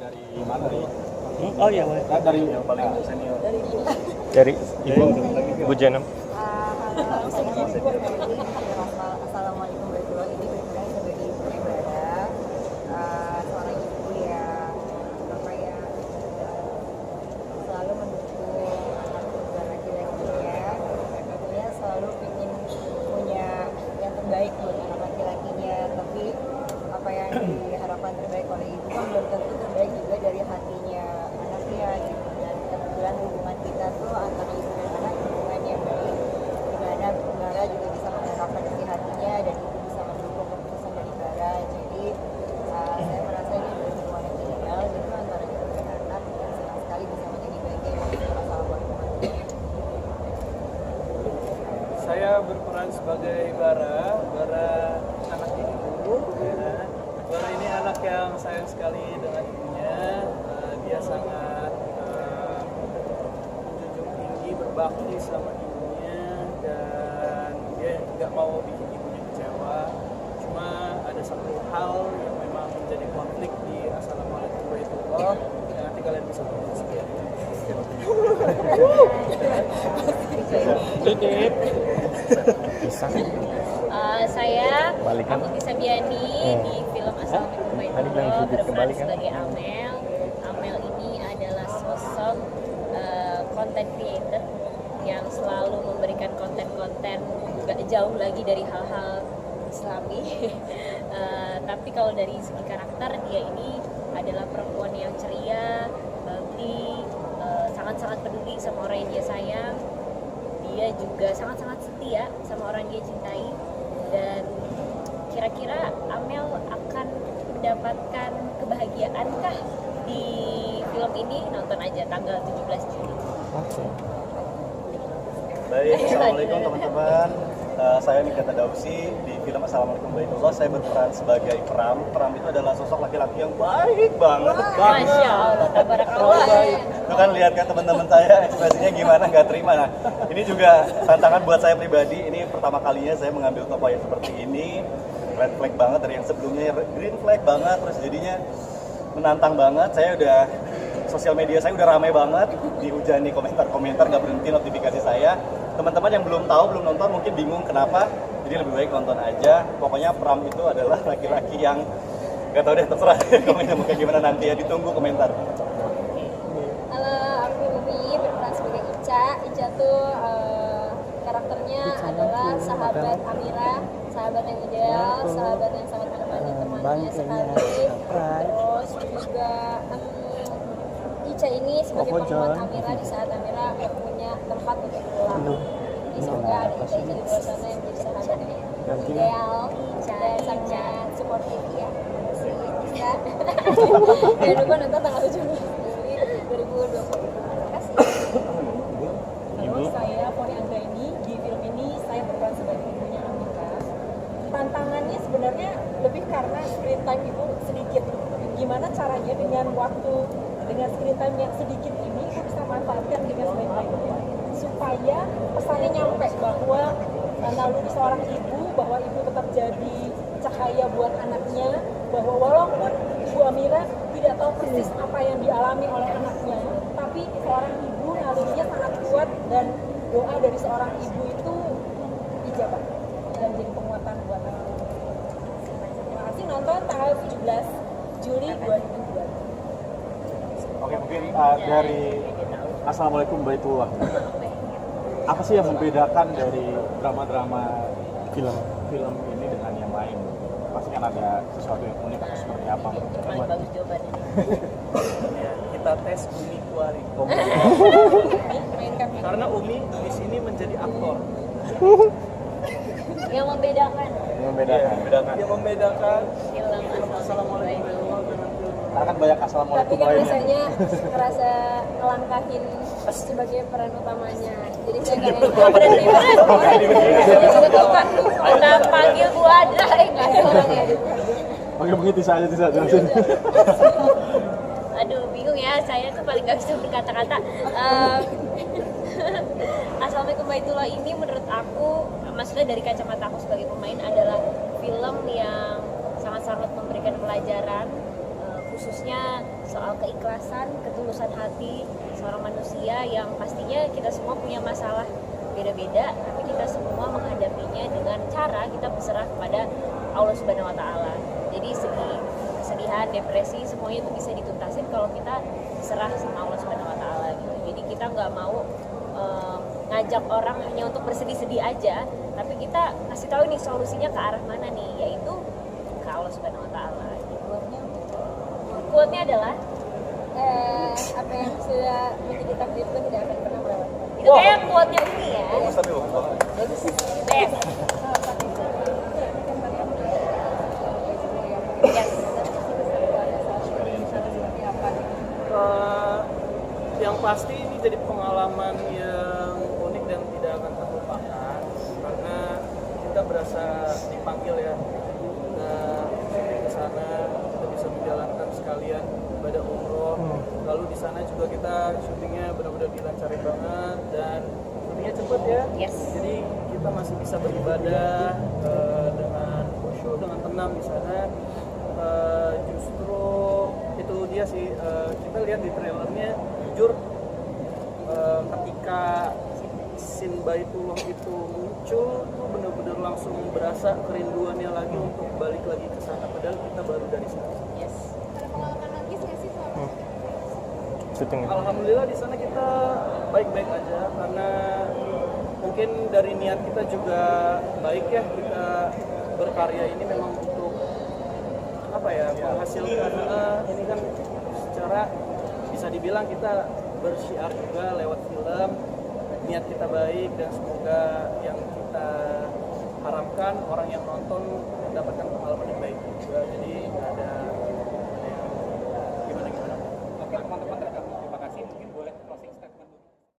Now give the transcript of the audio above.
dari mana nih? Oh iya boleh. Dari yang paling senior. Dari Ibu Jenam. Halo, saya Ibu Feli. Assalamualaikum warahmatullahi wabarakatuh. Ini berkenan sebagai ibu ibadah, seorang ibu yang selalu mendukung anak dan laki-lakinya. Tentunya selalu ingin punya yang terbaik buat anak laki-lakinya. Tapi apa yang diharapkan terbaik oleh ibu kan belum tentu terbaik juga dari hatinya anaknya gitu. Dan kebetulan hubungan kita tuh antara ibu dan anak hubungan yang baik, dimana Bara juga bisa mengharapkan isi hatinya dan ibu bisa mendukung keputusan dari Bara. Jadi saya merasa ini adalah hubungan yang ideal gitu antara ibu dan anak, dan senang sekali bisa menjadi bagian dari Assalamualaikum warahmatullahi wabarakatuh. Saya berperan sebagai Bara anak ibu. Ya. Bara ini anak yang sayang sekali dengan ibunya. Dia sangat menjunjung tinggi, berbakti sama ibunya, dan dia nggak mau bikin ibunya kecewa. Cuma ada satu hal yang memang menjadi konflik di Assalamualaikum warahmatullahi wabarakatuh. Nanti kalian bisa tahu sekian. Saya Balikan. Amuti Sabiani di film Assalamualaikum warahmatullahi berperan sebagai Amel. Amel ini adalah sosok content creator yang selalu memberikan konten-konten gak jauh lagi dari hal-hal Islami. Tapi kalau dari segi karakter, dia ini adalah perempuan yang ceria, bubbly, sangat-sangat peduli sama orang yang dia sayang. Dia juga sangat-sangat setia sama orang yang dia cintai. Dan kira-kira Amel akan mendapatkan kebahagiaankah di film ini? Nonton aja tanggal 17 Juli. Baik, assalamualaikum teman-teman. Saya Mikata Dausi. Di film Assalamualaikum warahmatullahi. Saya berperan sebagai Pram. Pram itu adalah sosok laki-laki yang baik banget. Masya Allah, tabarakallah. Itu kan lihat kan teman-teman saya ekspresinya gimana, nggak terima. Nah, ini juga tantangan buat saya pribadi. Ini pertama kalinya saya mengambil tokoh yang seperti ini. Red flag banget dari yang sebelumnya, green flag banget. Terus jadinya menantang banget. Saya udah sosial media saya udah ramai banget, dihujani komentar-komentar, nggak berhenti notifikasi saya. Teman-teman yang belum tahu, belum nonton mungkin bingung kenapa, jadi lebih baik nonton aja. Pokoknya Pram itu adalah laki-laki yang nggak tahu deh, terserah komennya mungkin gimana nanti ya, ditunggu komentar. Halo, aku Umi, berperan sebagai Ica. Ica tuh karakternya adalah sahabat Amira, sahabat yang ideal, sahabat yang sangat menemani temannya sekali. Terus juga Ica ini sebagai penguat Amira di saat Amira gak punya tempat untuk pulang. Jadi semoga ada Ica di luar sana yang menjadi sahabat yang ideal dan sangat suportif ya. Ica. Jangan lupa nonton tanggal 17 Juli 2020. Terima kasih. Halo, saya Foni Anggraini. Di film ini saya berperan sebagai ibunya Amira. Tantangannya sebenarnya lebih karena screen time itu sedikit. Gimana caranya dengan screen time yang sedikit ini aku bisa manfaatkan dengan sebaik-baiknya supaya pesannya nyampe bahwa naluri seorang ibu, bahwa ibu tetap jadi cahaya buat anaknya, bahwa walaupun Ibu Amira tidak tahu persis apa yang dialami oleh anaknya, tapi seorang ibu nalurinya sangat kuat dan doa dari seorang ibu itu ijabah dan jadi penguatan buat anak. Terima kasih, nonton tanggal 17 Juli 2020. Oke, mungkin dari Assalamualaikum warahmatullahi wabarakatuh. Apa sih yang membedakan dari drama-drama film ini dengan yang lain? Pasti kan ada sesuatu yang unik atau seperti apa? Paling bagus jawabannya. Ya, kita tes Umi Kuari. Karena Umi di sini menjadi aktor. Yang membedakan Yang membedakan film Assalamualaikum warahmatullahi Karena kan banyak assalamualaikum Tapi kan lainnya. biasanya ngerasa ngelangkahin sebagai peran utamanya. Jadi saya nggak Udah panggil Bu Adra, enggak ada orang ya. Oke, begitu saja. Aduh, bingung ya, saya tuh paling gak bisa berkata-kata. Assalamualaikum warahmatullahi ini menurut aku, maksudnya dari kacamata aku sebagai pemain, adalah film yang sangat-sangat memberikan pelajaran, khususnya soal keikhlasan, ketulusan hati seorang manusia yang pastinya kita semua punya masalah beda-beda, tapi kita semua menghadapinya dengan cara kita berserah kepada Allah Subhanahu wa taala. Jadi segi kesedihan, depresi semuanya itu bisa dituntasin kalau kita serah sama Allah Subhanahu wa taala gitu. Jadi kita nggak mau ngajak orang hanya untuk bersedih-sedih aja, tapi kita kasih tahu nih solusinya ke arah mana nih, yaitu ke Allah Subhanahu wa taala. Quote-nya adalah Apa yang sudah menjadi takdirku tidak akan pernah melewati. itu kayak quote-nya ini ya. Bagus tapi Best. Yes. Yang pasti ini jadi pengalaman yang unik dan tidak akan terlupakan karena kita berasa dipanggil ya ke sana, kita bisa menjalankan sekalian ibadah umroh. Lalu di sana juga kita syutingnya benar-benar dilancarin banget dan syutingnya cepet ya. Yes. Jadi kita masih bisa beribadah dengan khusyuk, dengan tenang di sana. Justru itu dia sih, kita lihat di trailernya jujur ketika scene Baitullah itu muncul tuh bener-bener langsung berasa kerinduannya lagi untuk balik lagi ke sana padahal kita baru dari sana. Yes. Syutingnya. Alhamdulillah di sana kita baik-baik aja karena mungkin dari niat kita juga baik ya, kita berkarya ini memang untuk apa ya, menghasilkan ini kan secara bisa dibilang kita bersyiar juga lewat film, niat kita baik dan semoga yang kita harapkan orang yang nonton mendapatkan